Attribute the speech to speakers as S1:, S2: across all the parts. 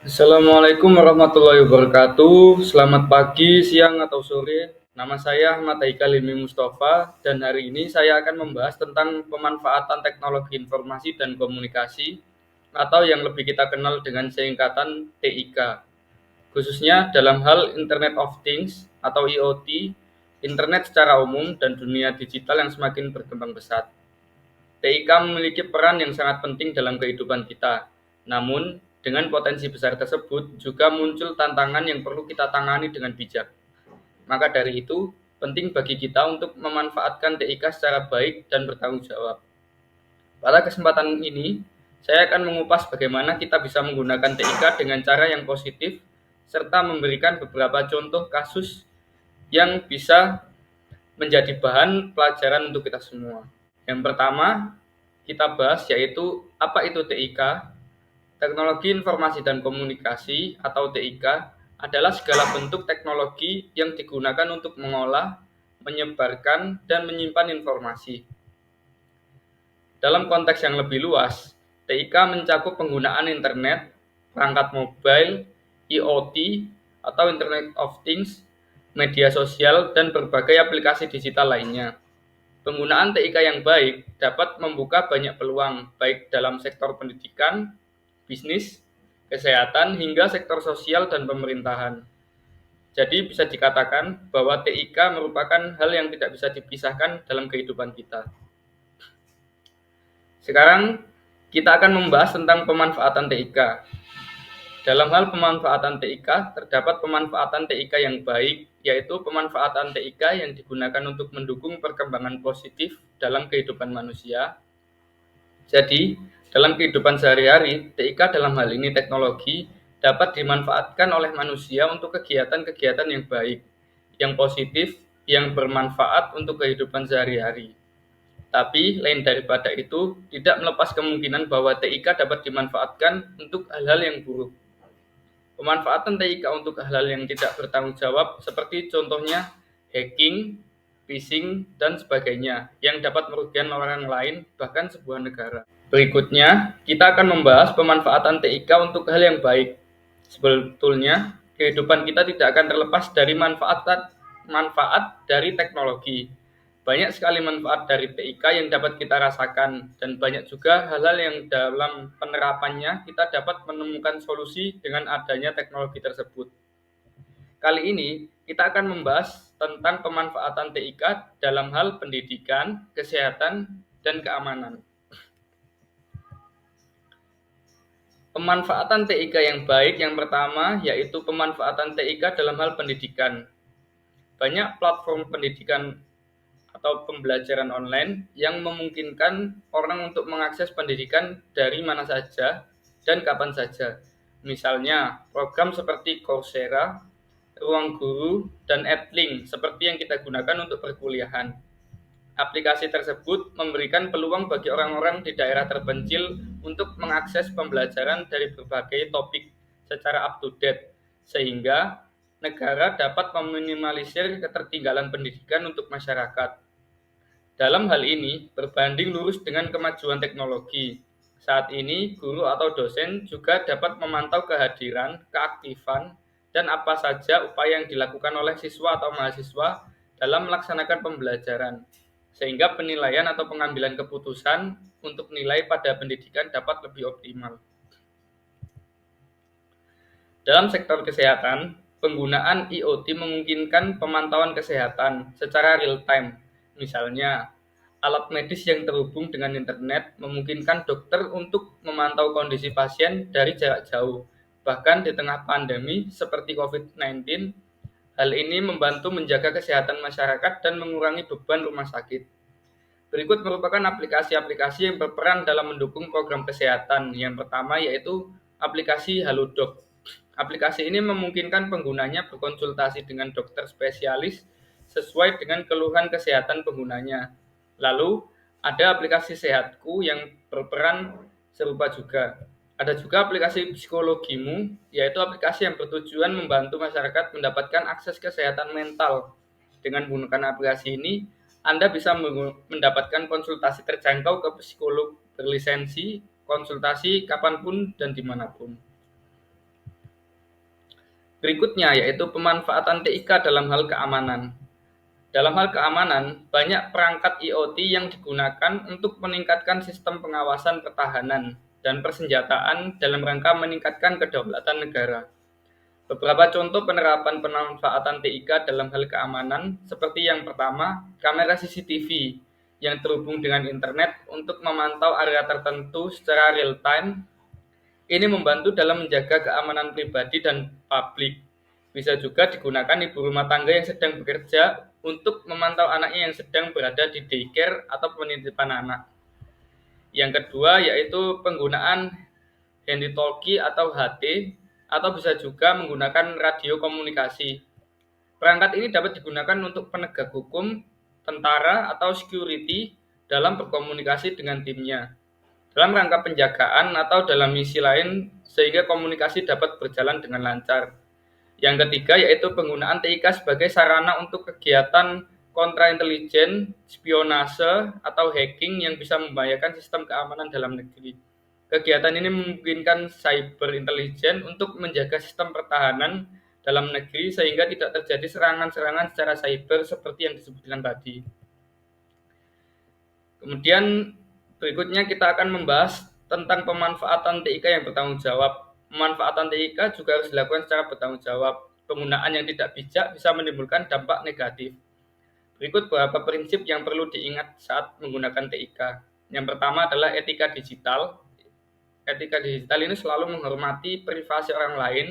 S1: Assalamualaikum warahmatullahi wabarakatuh. Selamat pagi, siang, atau sore. Nama saya Ahmad Haikal Hilmi Mustafa dan hari ini saya akan membahas tentang pemanfaatan teknologi informasi dan komunikasi atau yang lebih kita kenal dengan singkatan TIK. Khususnya dalam hal Internet of Things atau IoT, internet secara umum dan dunia digital yang semakin berkembang pesat. TIK memiliki peran yang sangat penting dalam kehidupan kita. Namun, dengan potensi besar tersebut juga muncul tantangan yang perlu kita tangani dengan bijak. Maka dari itu, penting bagi kita untuk memanfaatkan TIK secara baik dan bertanggung jawab. Pada kesempatan ini, saya akan mengupas bagaimana kita bisa menggunakan TIK dengan cara yang positif, serta memberikan beberapa contoh kasus yang bisa menjadi bahan pelajaran untuk kita semua. Yang pertama, kita bahas yaitu apa itu TIK. Teknologi Informasi dan Komunikasi atau TIK adalah segala bentuk teknologi yang digunakan untuk mengolah, menyebarkan, dan menyimpan informasi. Dalam konteks yang lebih luas, TIK mencakup penggunaan internet, perangkat mobile, IoT atau Internet of Things, media sosial, dan berbagai aplikasi digital lainnya. Penggunaan TIK yang baik dapat membuka banyak peluang, baik dalam sektor pendidikan, bisnis, kesehatan, hingga sektor sosial dan pemerintahan. Jadi bisa dikatakan bahwa TIK merupakan hal yang tidak bisa dipisahkan dalam kehidupan kita. Sekarang kita akan membahas tentang pemanfaatan TIK. Dalam hal pemanfaatan TIK, terdapat pemanfaatan TIK yang baik, yaitu pemanfaatan TIK yang digunakan untuk mendukung perkembangan positif dalam kehidupan manusia. Jadi, dalam kehidupan sehari-hari, TIK dalam hal ini teknologi dapat dimanfaatkan oleh manusia untuk kegiatan-kegiatan yang baik, yang positif, yang bermanfaat untuk kehidupan sehari-hari. Tapi, lain daripada itu, tidak melepas kemungkinan bahwa TIK dapat dimanfaatkan untuk hal-hal yang buruk. Pemanfaatan TIK untuk hal-hal yang tidak bertanggung jawab seperti contohnya hacking, phishing, dan sebagainya yang dapat merugikan orang lain bahkan sebuah negara. Berikutnya, kita akan membahas pemanfaatan TIK untuk hal yang baik. Sebetulnya, kehidupan kita tidak akan terlepas dari manfaat dari teknologi. Banyak sekali manfaat dari TIK yang dapat kita rasakan, dan banyak juga hal-hal yang dalam penerapannya kita dapat menemukan solusi dengan adanya teknologi tersebut. Kali ini, kita akan membahas tentang pemanfaatan TIK dalam hal pendidikan, kesehatan, dan keamanan. Pemanfaatan TIK yang baik yang pertama yaitu pemanfaatan TIK dalam hal pendidikan. Banyak platform pendidikan atau pembelajaran online yang memungkinkan orang untuk mengakses pendidikan dari mana saja dan kapan saja. Misalnya, program seperti Coursera, Ruang Guru, dan Edlink seperti yang kita gunakan untuk perkuliahan. Aplikasi tersebut memberikan peluang bagi orang-orang di daerah terpencil untuk mengakses pembelajaran dari berbagai topik secara up-to-date, sehingga negara dapat meminimalisir ketertinggalan pendidikan untuk masyarakat. Dalam hal ini, berbanding lurus dengan kemajuan teknologi. Saat ini, guru atau dosen juga dapat memantau kehadiran, keaktifan, dan apa saja upaya yang dilakukan oleh siswa atau mahasiswa dalam melaksanakan pembelajaran, sehingga penilaian atau pengambilan keputusan untuk nilai pada pendidikan dapat lebih optimal. Dalam sektor kesehatan, penggunaan IoT memungkinkan pemantauan kesehatan secara real-time. Misalnya, alat medis yang terhubung dengan internet memungkinkan dokter untuk memantau kondisi pasien dari jarak jauh. Bahkan di tengah pandemi seperti COVID-19, hal ini membantu menjaga kesehatan masyarakat dan mengurangi beban rumah sakit. Berikut merupakan aplikasi-aplikasi yang berperan dalam mendukung program kesehatan. Yang pertama yaitu aplikasi Halodoc. Aplikasi ini memungkinkan penggunanya berkonsultasi dengan dokter spesialis sesuai dengan keluhan kesehatan penggunanya. Lalu, ada aplikasi Sehatku yang berperan serupa juga. Ada juga aplikasi Psikologimu, yaitu aplikasi yang bertujuan membantu masyarakat mendapatkan akses kesehatan mental. Dengan menggunakan aplikasi ini, Anda bisa mendapatkan konsultasi terjangkau ke psikolog berlisensi, konsultasi kapanpun dan dimanapun. Berikutnya yaitu pemanfaatan TIK dalam hal keamanan. Dalam hal keamanan, banyak perangkat IoT yang digunakan untuk meningkatkan sistem pengawasan pertahanan dan persenjataan dalam rangka meningkatkan kedaulatan negara. Beberapa contoh penerapan pemanfaatan TIK dalam hal keamanan, seperti yang pertama, kamera CCTV yang terhubung dengan internet untuk memantau area tertentu secara real-time. Ini membantu dalam menjaga keamanan pribadi dan publik. Bisa juga digunakan ibu rumah tangga yang sedang bekerja untuk memantau anaknya yang sedang berada di daycare atau penitipan anak. Yang kedua yaitu penggunaan handy talkie atau HT, atau bisa juga menggunakan radio komunikasi. Perangkat ini dapat digunakan untuk penegak hukum, tentara, atau security dalam berkomunikasi dengan timnya, dalam rangka penjagaan atau dalam misi lain sehingga komunikasi dapat berjalan dengan lancar. Yang ketiga yaitu penggunaan TIK sebagai sarana untuk kegiatan kontraintelijen, spionase, atau hacking yang bisa membahayakan sistem keamanan dalam negeri. Kegiatan ini memungkinkan cyber intelligence untuk menjaga sistem pertahanan dalam negeri sehingga tidak terjadi serangan-serangan secara cyber seperti yang disebutkan tadi. Kemudian berikutnya kita akan membahas tentang pemanfaatan TIK yang bertanggung jawab. Pemanfaatan TIK juga harus dilakukan secara bertanggung jawab. Penggunaan yang tidak bijak bisa menimbulkan dampak negatif. Berikut beberapa prinsip yang perlu diingat saat menggunakan TIK. Yang pertama adalah etika digital. Etika digital ini selalu menghormati privasi orang lain,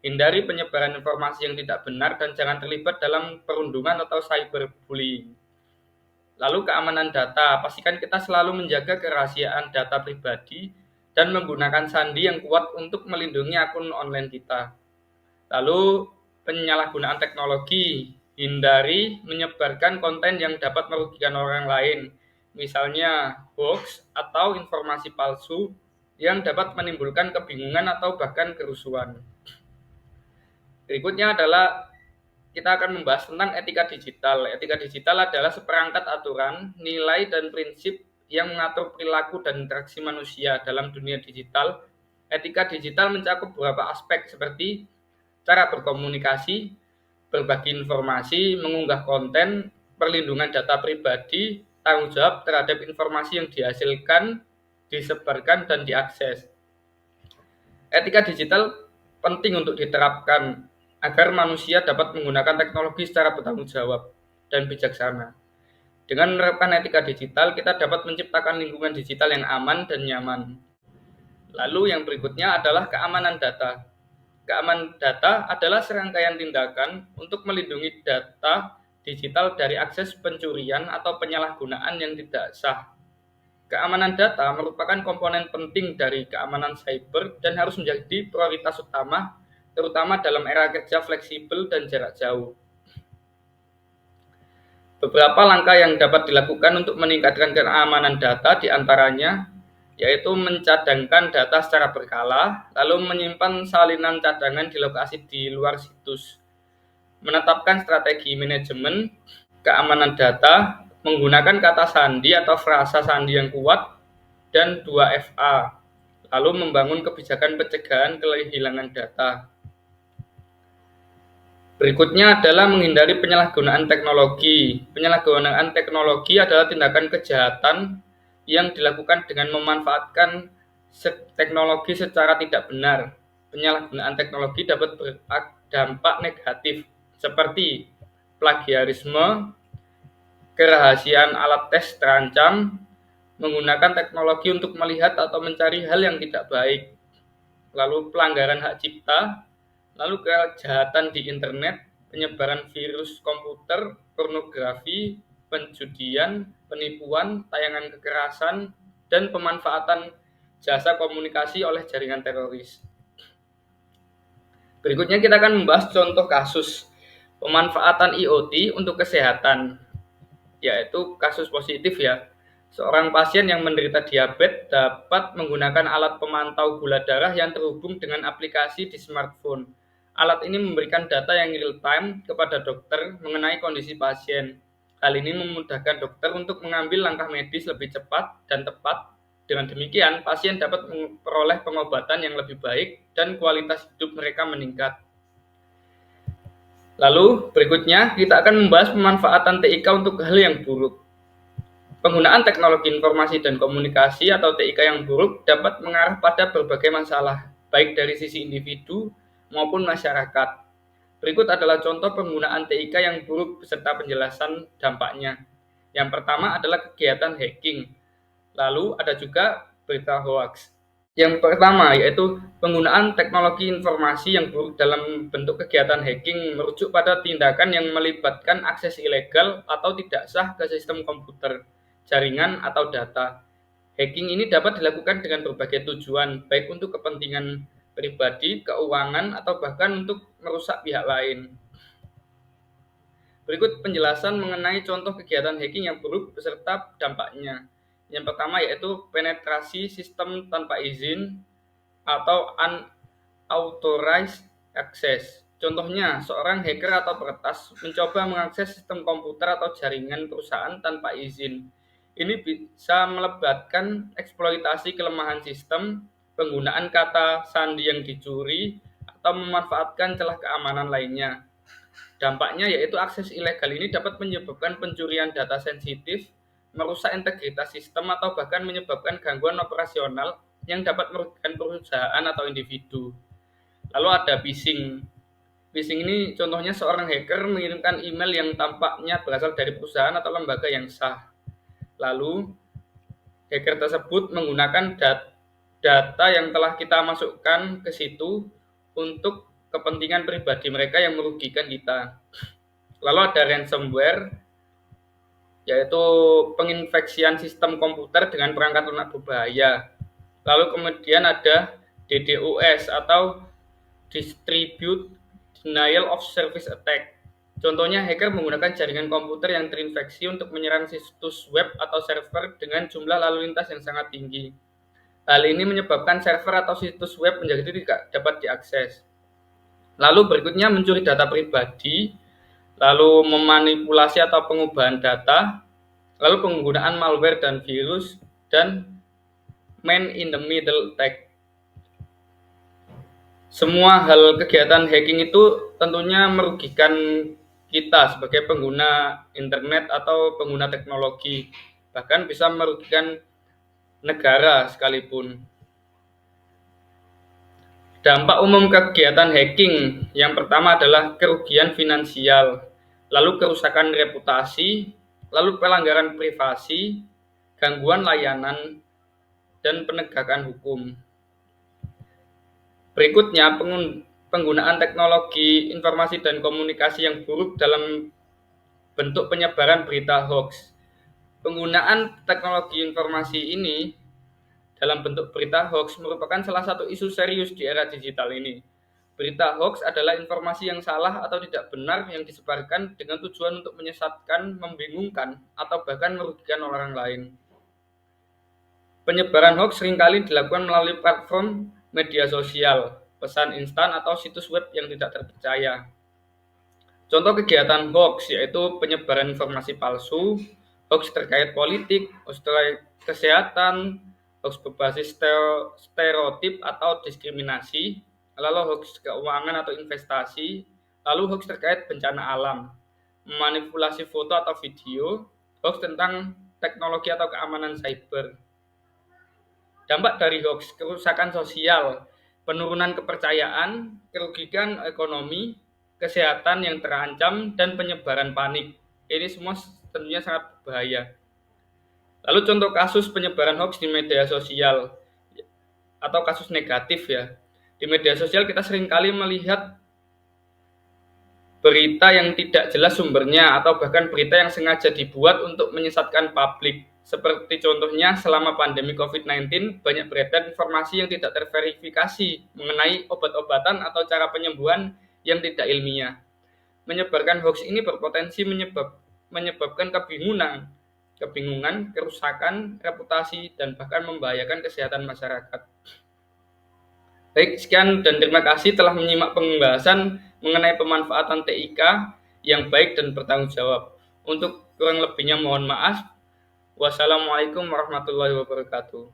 S1: hindari penyebaran informasi yang tidak benar, dan jangan terlibat dalam perundungan atau cyberbullying. Lalu keamanan data, pastikan kita selalu menjaga kerahasiaan data pribadi dan menggunakan sandi yang kuat untuk melindungi akun online kita. Lalu penyalahgunaan teknologi, hindari menyebarkan konten yang dapat merugikan orang lain, misalnya hoax atau informasi palsu yang dapat menimbulkan kebingungan atau bahkan kerusuhan. Berikutnya adalah kita akan membahas tentang etika digital. Etika digital adalah seperangkat aturan, nilai, dan prinsip yang mengatur perilaku dan interaksi manusia dalam dunia digital. Etika digital mencakup beberapa aspek seperti cara berkomunikasi, berbagi informasi, mengunggah konten, perlindungan data pribadi, tanggung jawab terhadap informasi yang dihasilkan, disebarkan, dan diakses. Etika digital penting untuk diterapkan agar manusia dapat menggunakan teknologi secara bertanggung jawab dan bijaksana. Dengan menerapkan etika digital, kita dapat menciptakan lingkungan digital yang aman dan nyaman. Lalu yang berikutnya adalah keamanan data. Keamanan data adalah serangkaian tindakan untuk melindungi data digital dari akses pencurian atau penyalahgunaan yang tidak sah. Keamanan data merupakan komponen penting dari keamanan cyber dan harus menjadi prioritas utama, terutama dalam era kerja fleksibel dan jarak jauh. Beberapa langkah yang dapat dilakukan untuk meningkatkan keamanan data diantaranya yaitu mencadangkan data secara berkala, lalu menyimpan salinan cadangan di lokasi di luar situs, menetapkan strategi manajemen keamanan data, menggunakan kata sandi atau frasa sandi yang kuat, dan 2FA, lalu membangun kebijakan pencegahan kehilangan data. Berikutnya adalah menghindari penyalahgunaan teknologi. Penyalahgunaan teknologi adalah tindakan kejahatan yang dilakukan dengan memanfaatkan teknologi secara tidak benar. Penyalahgunaan teknologi dapat berdampak negatif seperti plagiarisme, kerahasiaan alat tes terancam, menggunakan teknologi untuk melihat atau mencari hal yang tidak baik, lalu pelanggaran hak cipta, lalu kejahatan di internet, penyebaran virus komputer, pornografi, penjudian, penipuan, tayangan kekerasan, dan pemanfaatan jasa komunikasi oleh jaringan teroris. Berikutnya kita akan membahas contoh kasus pemanfaatan IoT untuk kesehatan, yaitu kasus positif ya. Seorang pasien yang menderita diabetes dapat menggunakan alat pemantau gula darah yang terhubung dengan aplikasi di smartphone. Alat ini memberikan data yang real time kepada dokter mengenai kondisi pasien. Hal ini memudahkan dokter untuk mengambil langkah medis lebih cepat dan tepat. Dengan demikian, pasien dapat memperoleh pengobatan yang lebih baik dan kualitas hidup mereka meningkat. Lalu berikutnya kita akan membahas pemanfaatan TIK untuk hal yang buruk. Penggunaan teknologi informasi dan komunikasi atau TIK yang buruk dapat mengarah pada berbagai masalah, baik dari sisi individu maupun masyarakat. Berikut adalah contoh penggunaan TIK yang buruk beserta penjelasan dampaknya. Yang pertama adalah kegiatan hacking. Lalu ada juga berita hoax. Yang pertama yaitu penggunaan teknologi informasi yang buruk dalam bentuk kegiatan hacking merujuk pada tindakan yang melibatkan akses ilegal atau tidak sah ke sistem komputer, jaringan, atau data. Hacking ini dapat dilakukan dengan berbagai tujuan, baik untuk kepentingan pribadi, keuangan, atau bahkan untuk merusak pihak lain. Berikut penjelasan mengenai contoh kegiatan hacking yang buruk beserta dampaknya. Yang pertama yaitu penetrasi sistem tanpa izin atau unauthorized access. Contohnya, seorang hacker atau peretas mencoba mengakses sistem komputer atau jaringan perusahaan tanpa izin. Ini bisa melibatkan eksploitasi kelemahan sistem, penggunaan kata sandi yang dicuri, atau memanfaatkan celah keamanan lainnya. Dampaknya yaitu akses ilegal ini dapat menyebabkan pencurian data sensitif, merusak integritas sistem, atau bahkan menyebabkan gangguan operasional yang dapat merugikan perusahaan atau individu. Lalu ada phishing. Phishing ini contohnya seorang hacker mengirimkan email yang tampaknya berasal dari perusahaan atau lembaga yang sah. Lalu hacker tersebut menggunakan data yang telah kita masukkan ke situ untuk kepentingan pribadi mereka yang merugikan kita. Lalu ada ransomware, yaitu penginfeksian sistem komputer dengan perangkat lunak berbahaya. Lalu kemudian ada DDoS atau Distribute Denial of Service Attack. Contohnya hacker menggunakan jaringan komputer yang terinfeksi untuk menyerang situs web atau server dengan jumlah lalu lintas yang sangat tinggi. Hal ini menyebabkan server atau situs web menjadi tidak dapat diakses. Lalu berikutnya mencuri data pribadi, lalu memanipulasi atau pengubahan data, lalu penggunaan malware dan virus, dan man in the middle attack. Semua hal kegiatan hacking itu tentunya merugikan kita sebagai pengguna internet atau pengguna teknologi, bahkan bisa merugikan negara sekalipun. Dampak umum kegiatan hacking yang pertama adalah kerugian finansial, lalu kerusakan reputasi, lalu pelanggaran privasi, gangguan layanan, dan penegakan hukum. Berikutnya, penggunaan teknologi informasi dan komunikasi yang buruk dalam bentuk penyebaran berita hoax. Penggunaan teknologi informasi ini dalam bentuk berita hoax merupakan salah satu isu serius di era digital ini. Berita hoax adalah informasi yang salah atau tidak benar yang disebarkan dengan tujuan untuk menyesatkan, membingungkan, atau bahkan merugikan orang lain. Penyebaran hoax seringkali dilakukan melalui platform media sosial, pesan instan, atau situs web yang tidak terpercaya. Contoh kegiatan hoax yaitu penyebaran informasi palsu, hoax terkait politik, hoax terkait kesehatan, hoax berbasis stereotip atau diskriminasi, lalu hoax keuangan atau investasi, lalu hoax terkait bencana alam, memanipulasi foto atau video, hoax tentang teknologi atau keamanan cyber. Dampak dari hoax, kerusakan sosial, penurunan kepercayaan, kerugian ekonomi, kesehatan yang terancam, dan penyebaran panik. Ini semua tentunya sangat berbahaya. Lalu contoh kasus penyebaran hoax di media sosial atau kasus negatif ya. Di media sosial kita seringkali melihat berita yang tidak jelas sumbernya atau bahkan berita yang sengaja dibuat untuk menyesatkan publik. Seperti contohnya selama pandemi COVID-19 banyak beredar informasi yang tidak terverifikasi mengenai obat-obatan atau cara penyembuhan yang tidak ilmiah. Menyebarkan hoax ini berpotensi menyebabkan kebingungan, kerusakan reputasi, dan bahkan membahayakan kesehatan masyarakat. Baik, sekian dan terima kasih telah menyimak pembahasan mengenai pemanfaatan TIK yang baik dan bertanggung jawab. Untuk kurang lebihnya mohon maaf. Wassalamualaikum warahmatullahi wabarakatuh.